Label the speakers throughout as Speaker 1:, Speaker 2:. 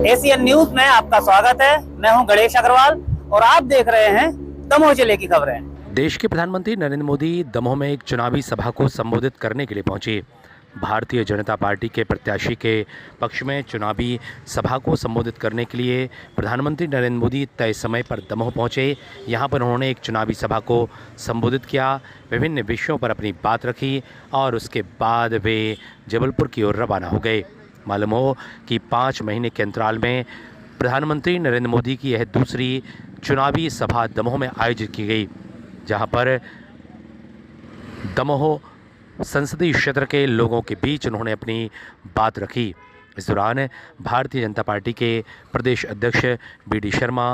Speaker 1: ACN news में आपका स्वागत है। मैं हूं गणेश अग्रवाल और आप देख रहे हैं दमोह जिले की खबरें।
Speaker 2: देश के प्रधानमंत्री नरेंद्र मोदी दमोह में एक चुनावी सभा को संबोधित करने के लिए पहुंचे। भारतीय जनता पार्टी के प्रत्याशी के पक्ष में चुनावी सभा को संबोधित करने के लिए प्रधानमंत्री नरेंद्र मोदी तय समय पर दमोह पहुंचे। यहां पर उन्होंने एक चुनावी सभा को संबोधित किया, विभिन्न विषयों पर अपनी बात रखी और उसके बाद वे जबलपुर की ओर रवाना हो गए। मालूम हो कि 5 महीने के अंतराल में प्रधानमंत्री नरेंद्र मोदी की यह दूसरी चुनावी सभा दमोह में आयोजित की गई, जहां पर दमोह संसदीय क्षेत्र के लोगों के बीच उन्होंने अपनी बात रखी। इस दौरान भारतीय जनता पार्टी के प्रदेश अध्यक्ष बी.डी. शर्मा,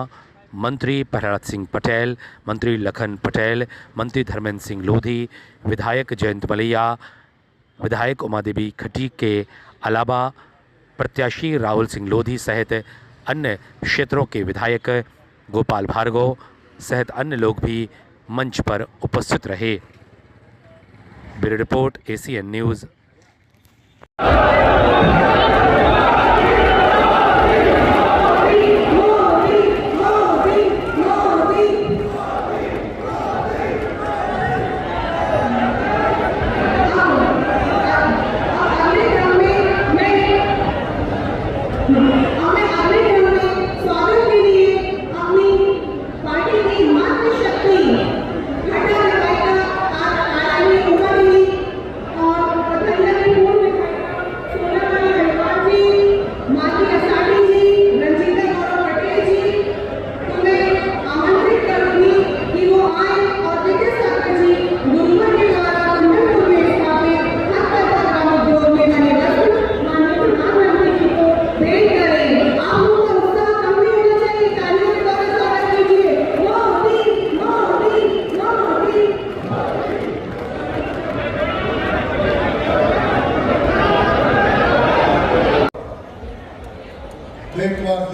Speaker 2: मंत्री प्रहलाद सिंह पटेल, मंत्री लखन पटेल, मंत्री धर्मेंद्र सिंह लोधी, विधायक जयंत मलैया, विधायक उमा देवी खटीक के अलावा प्रत्याशी राहुल सिंह लोधी सहित अन्य क्षेत्रों के विधायक गोपाल भार्गव सहित अन्य लोग भी मंच पर उपस्थित रहे। Bureau report, ACN news.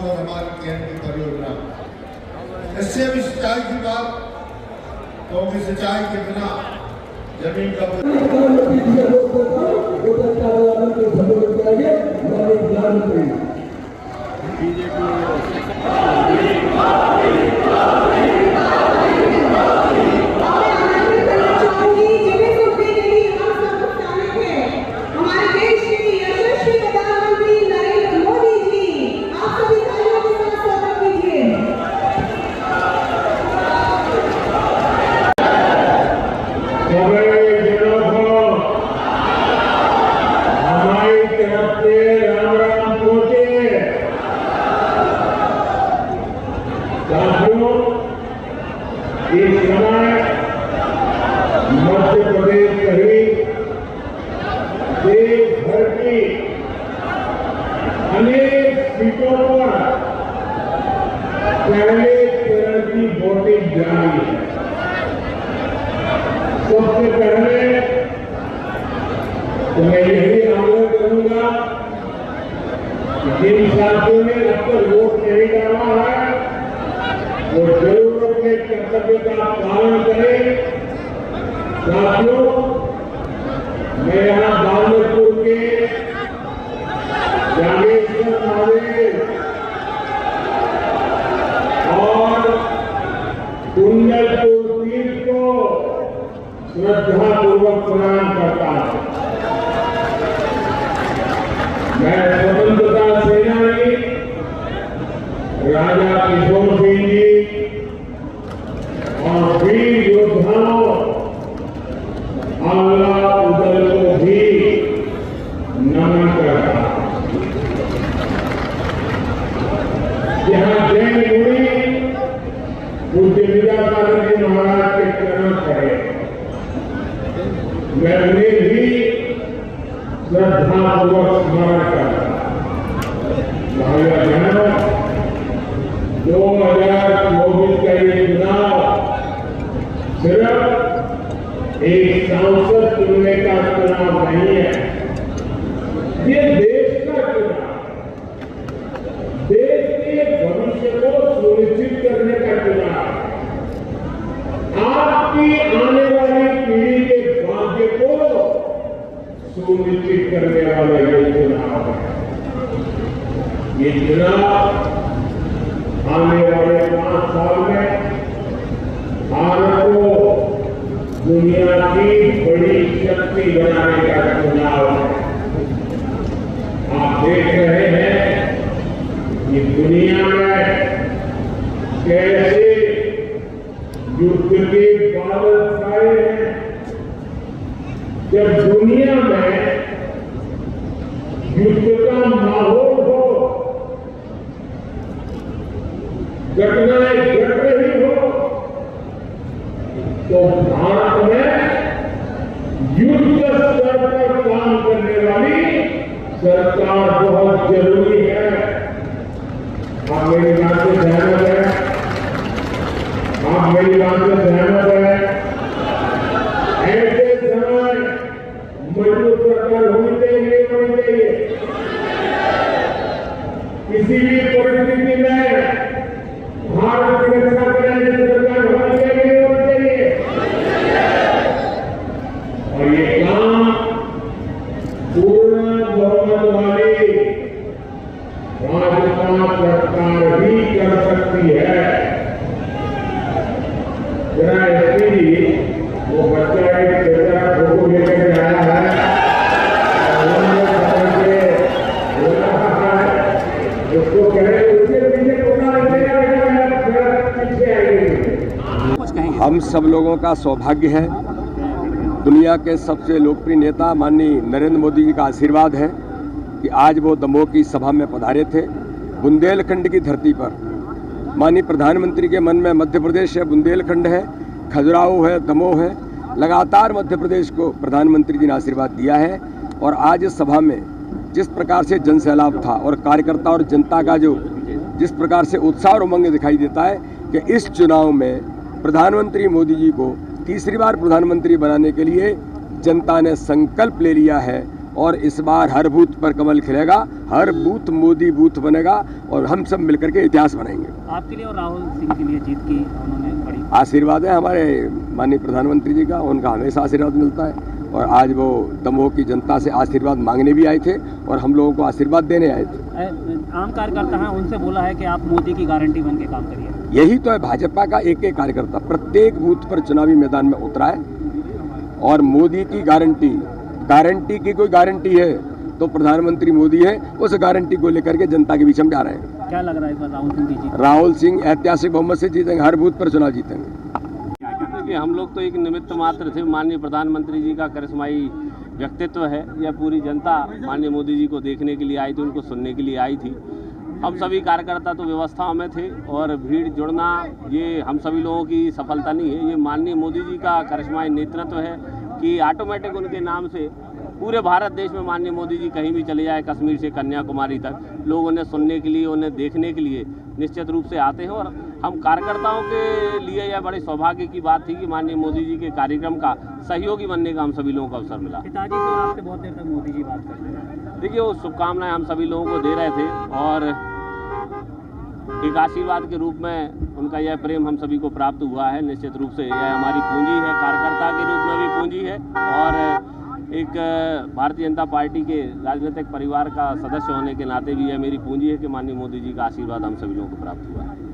Speaker 3: हमारी परियोजना इससे भी सिंचाई की बात, क्योंकि सिंचाई के बिना जमीन का इस समय मध्य प्रदेश सहित देश भर की अनेक सीटों पर पहले चरण की वोटिंग जारी है। सबसे पहले तो मैं यही आग्रह करूंगा कि जिन साथियों ने अब तक वोट नहीं डाला है वो जरूर अपने कर्तव्य का पालन करें। साथियों, मैं यहाँ बावलपुर के जागेश्वर महादेव और कुंडलपुर तीर्थ को श्रद्धापूर्वक प्रणाम करता हूँ। मैं स्वतंत्रता सेनानी राजा किशोर सिंह जी और वीर योद्धाओं आंवला उदल को भी नमन करता। यहाँ जैन मुनि पूज्य विद्यासागर जी महाराज के चरण पड़े, मैं उन्हें भी श्रद्धापूर्वक स्मरण करता। भाइयों बहनों, 2024 का ये चुनाव सिर्फ एक सांसद चुनने का चुनाव नहीं है, ये देश का चुनाव, देश के भविष्य को सुनिश्चित करने का चुनाव, आपकी आने वाली पीढ़ी के भाग्य को सुनिश्चित करने वाला ये चुनाव है। ये चुनाव आने वाले 5 साल में भारत को दुनिया की बड़ी शक्ति बनाने का चुनाव है। आप देख रहे हैं कि दुनिया में कैसे युद्ध के बादल छाए हैं। जब दुनिया में युद्ध का माहौल हो, घटनाएं घट रही हो, तो भारत में युद्ध स्तर पर काम करने वाली सरकार बहुत जरूरी है। आप मेरी बात से सहमत हैं? आप मेरी बात से सहमत हैं? ऐसे समय मजबूत सरकार होनी चाहिए, होनी चाहिए। किसी भी परिस्थिति में भारत की रक्षा करने की सरकार होनी चाहिए, होनी चाहिए। और ये काम पूर्ण बहुमत वाली भाजपा सरकार ही कर सकती है। जरा एसपी जी, वो बच्चा एक बेचारा फोटो लेकर आया है, उसको कह रहे उसके पीछे
Speaker 4: हम सब लोगों का सौभाग्य है, दुनिया के सबसे लोकप्रिय नेता माननीय नरेंद्र मोदी जी का आशीर्वाद है कि आज वो दमोह की सभा में पधारे थे। बुंदेलखंड की धरती पर माननीय प्रधानमंत्री के मन में मध्य प्रदेश है, बुंदेलखंड है, खजुराहो है, दमोह है। लगातार मध्य प्रदेश को प्रधानमंत्री जी ने आशीर्वाद दिया है और आज इस सभा में जिस प्रकार से जनसैलाब था और कार्यकर्ता और जनता का जो जिस प्रकार से उत्साह और उमंग दिखाई देता है कि इस चुनाव में प्रधानमंत्री मोदी जी को तीसरी बार प्रधानमंत्री बनाने के लिए जनता ने संकल्प ले लिया है और इस बार हर बूथ पर कमल खिलेगा, हर बूथ मोदी बूथ बनेगा और हम सब मिलकर के इतिहास बनाएंगे।
Speaker 1: आपके लिए और राहुल सिंह के लिए जीत की उन्होंने बड़ी
Speaker 4: आशीर्वाद है हमारे माननीय प्रधानमंत्री जी का, उनका हमेशा आशीर्वाद मिलता है और आज वो दमोह की जनता से आशीर्वाद मांगने भी आए थे और हम लोगों को आशीर्वाद देने आए थे।
Speaker 1: आम कार्यकर्ता हैं, उनसे बोला है कि आप मोदी की गारंटी बन के काम करिए।
Speaker 4: यही तो है भाजपा का एक एक कार्यकर्ता प्रत्येक बूथ पर चुनावी मैदान में उतरा है और मोदी की गारंटी की कोई गारंटी है तो प्रधानमंत्री मोदी है, उस गारंटी को लेकर के जनता के बीच हम जा रहे हैं।
Speaker 1: क्या लग रहा है इस बार राहुल सिंह की जीत?
Speaker 4: राहुल सिंह ऐतिहासिक बहुमत से जीतेंगे, हर बूथ पर चुनाव जीतेंगे।
Speaker 5: देखिए, हम लोग तो एक निमित्त मात्र थे। माननीय प्रधानमंत्री जी का करिश्माई व्यक्तित्व है। यह पूरी जनता माननीय मोदी जी को देखने के लिए आई थी, उनको सुनने के लिए आई थी। हम सभी कार्यकर्ता तो व्यवस्थाओं में थे और भीड़ जुड़ना ये हम सभी लोगों की सफलता नहीं है, ये माननीय मोदी जी का करिश्माई नेतृत्व है कि ऑटोमेटिक उनके नाम से पूरे भारत देश में माननीय मोदी जी कहीं भी चले जाए, कश्मीर से कन्याकुमारी तक लोग उन्हें सुनने के लिए, उन्हें देखने के लिए निश्चित रूप से आते हैं। और हम कार्यकर्ताओं के लिए यह बड़े सौभाग्य की बात थी कि माननीय मोदी जी के कार्यक्रम का सहयोगी बनने का हम सभी लोगों को अवसर मिला।
Speaker 1: पिताजी से आपसे बहुत देर तक मोदी जी बात कर रहे हैं।
Speaker 5: देखिए, वो शुभकामनाएं हम सभी लोगों को दे रहे थे और एक आशीर्वाद के रूप में उनका यह प्रेम हम सभी को प्राप्त हुआ है। निश्चित रूप से यह हमारी पूंजी है, कार्यकर्ता के रूप में भी पूंजी है और एक भारतीय जनता पार्टी के राजनीतिक परिवार का सदस्य होने के नाते भी यह मेरी पूंजी है कि माननीय मोदी जी का आशीर्वाद हम सभी लोगों को प्राप्त हुआ है।